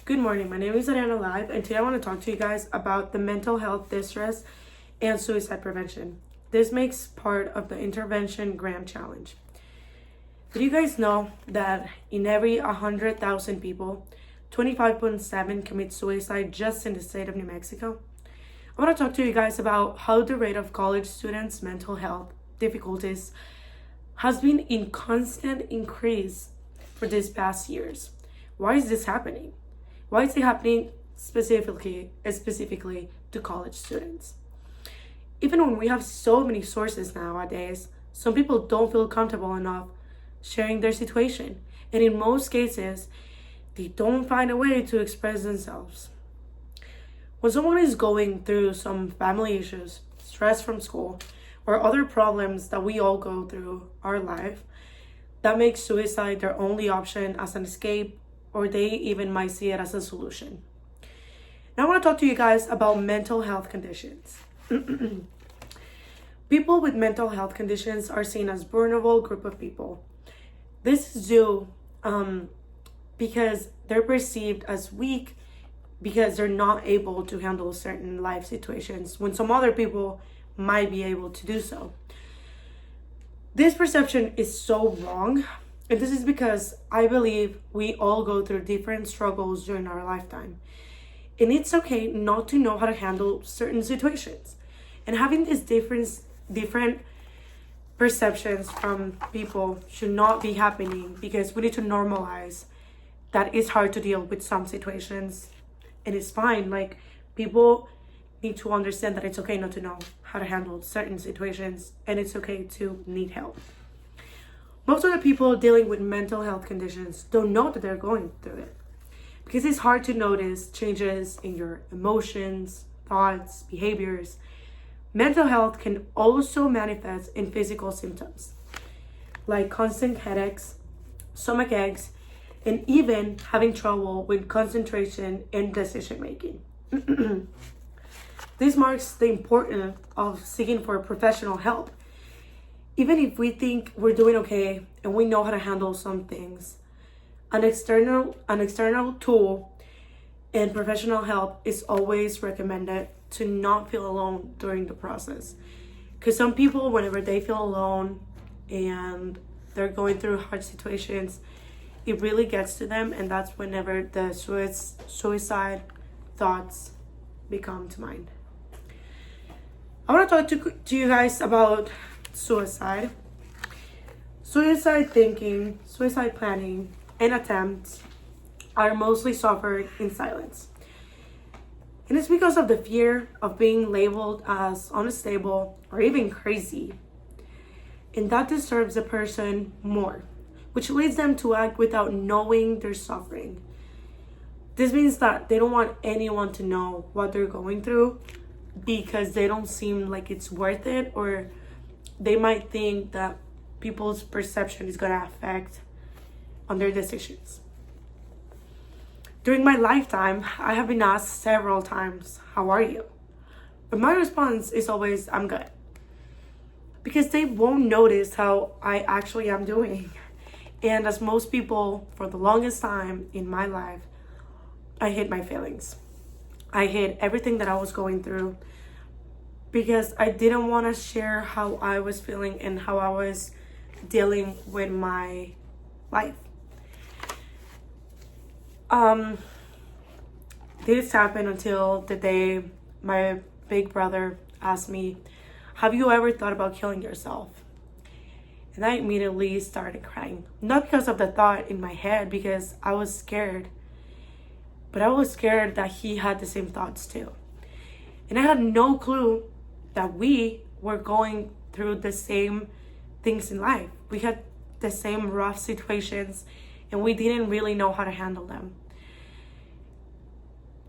Good morning, my name is Ariana Live, and today I want to talk to you guys about the mental health distress and suicide prevention. This makes part of the Intervention Graham Challenge. Did you guys know that in every 100,000 people, 25.7 commit suicide just in the state of New Mexico? I want to talk to you guys about how the rate of college students' mental health difficulties has been in constant increase for these past years. Why is this happening? Why is it happening specifically to college students? Even when we have so many sources nowadays, some people don't feel comfortable enough sharing their situation. And in most cases, they don't find a way to express themselves. When someone is going through some family issues, stress from school, or other problems that we all go through our life, that makes suicide their only option as an escape, or they even might see it as a solution. Now I want to talk to you guys about mental health conditions. People with mental health conditions are seen as vulnerable group of people. This is due because they're perceived as weak because they're not able to handle certain life situations when some other people might be able to do so. This perception is so wrong, and this is because I believe we all go through different struggles during our lifetime. And it's okay not to know how to handle certain situations. And having these different perceptions from people should not be happening, because we need to normalize that it's hard to deal with some situations, and it's fine. Like, people need to understand that it's okay not to know how to handle certain situations, and it's okay to need help. Most of the people dealing with mental health conditions don't know that they're going through it, because it's hard to notice changes in your emotions, thoughts, behaviors. Mental health can also manifest in physical symptoms like constant headaches, stomach aches, and even having trouble with concentration and decision making. This marks the importance of seeking for professional help. Even if we think we're doing okay and we know how to handle some things, an external tool and professional help is always recommended to not feel alone during the process. Because some people, whenever they feel alone and they're going through hard situations, it really gets to them, and that's whenever the suicide thoughts become to mind. I want to talk to you guys about suicide. Suicide thinking, suicide planning, and attempts are mostly suffered in silence. And it's because of the fear of being labeled as unstable or even crazy. And that disturbs a person more, which leads them to act without knowing they're suffering. This means that they don't want anyone to know what they're going through, because they don't seem like it's worth it, or they might think that people's perception is going to affect on their decisions. During my lifetime, I have been asked several times, "How are you?" But my response is always, "I'm good." Because they won't notice how I actually am doing. And as most people, for the longest time in my life, I hid my feelings. I hid everything that I was going through, because I didn't want to share how I was feeling and how I was dealing with my life. This happened until the day my big brother asked me, "Have you ever thought about killing yourself?" And I immediately started crying. Not because of the thought in my head, because I was scared, but I was scared that he had the same thoughts too. And I had no clue that we were going through the same things in life. We had the same rough situations, and we didn't really know how to handle them.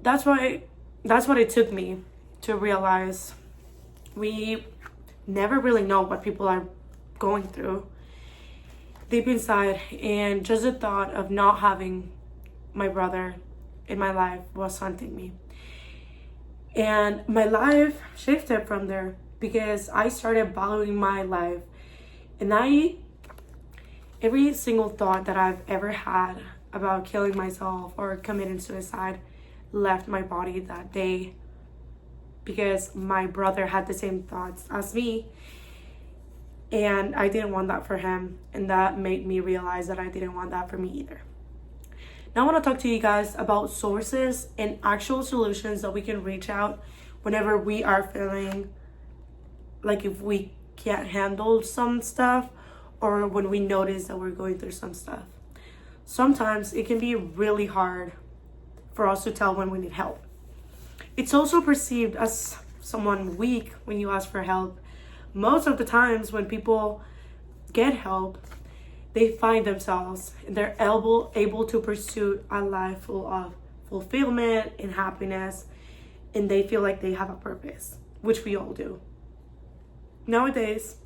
That's what it took me to realize we never really know what people are going through deep inside. And just the thought of not having my brother in my life was haunting me. And my life shifted from there, because I started valuing my life. And every single thought that I've ever had about killing myself or committing suicide left my body that day, because my brother had the same thoughts as me, and I didn't want that for him, and that made me realize that I didn't want that for me either. Now I want to talk to you guys about sources and actual solutions that we can reach out whenever we are feeling like if we can't handle some stuff, or when we notice that we're going through some stuff. Sometimes it can be really hard for us to tell when we need help. It's also perceived as someone weak when you ask for help. Most of the times when people get help, they find themselves and they're able to pursue a life full of fulfillment and happiness, and they feel like they have a purpose, which we all do. Nowadays,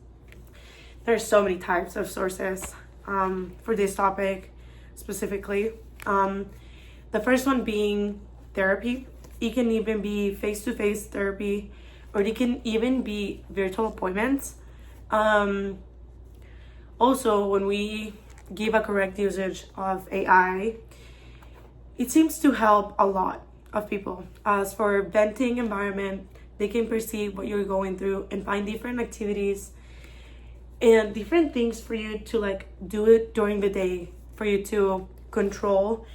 there's so many types of sources for this topic specifically. The first one being therapy. It can even be face-to-face therapy, or it can even be virtual appointments. Also, when we give a correct usage of AI, it seems to help a lot of people. As for venting environment, they can perceive what you're going through and find different activities and different things for you to like do it during the day, for you to control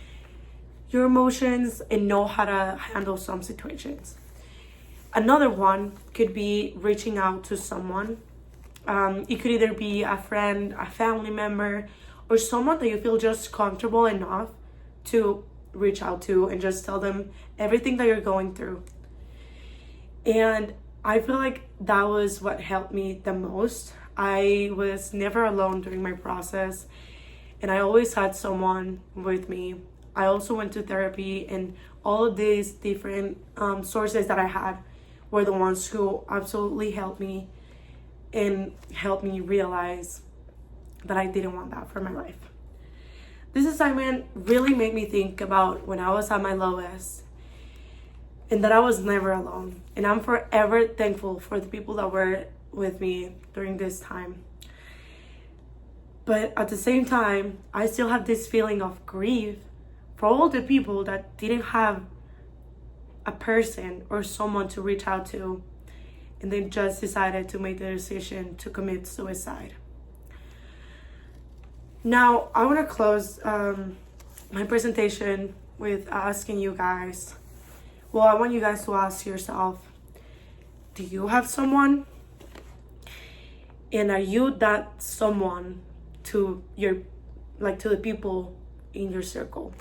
your emotions and know how to handle some situations. Another one could be reaching out to someone. It could either be a friend, a family member, or someone that you feel just comfortable enough to reach out to and just tell them everything that you're going through. And I feel like that was what helped me the most. I was never alone during my process, and I always had someone with me. I also went to therapy, and all of these different sources that I had were the ones who absolutely helped me and helped me realize that I didn't want that for my life. This assignment really made me think about when I was at my lowest, and that I was never alone. And I'm forever thankful for the people that were with me during this time. But at the same time, I still have this feeling of grief for all the people that didn't have a person or someone to reach out to, and they just decided to make the decision to commit suicide. Now, I want to close my presentation with asking you guys, well, I want you guys to ask yourself, do you have someone? And are you that someone to to the people in your circle?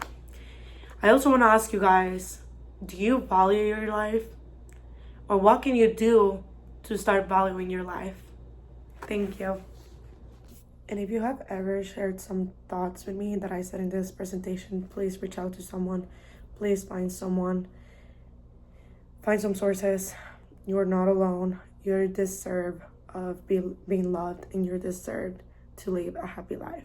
I also want to ask you guys, do you value your life? Or what can you do to start valuing your life? Thank you. And if you have ever shared some thoughts with me that I said in this presentation, please reach out to someone. Please find someone. Find some sources. You're not alone. You deserve of being loved, and you're deserved to live a happy life.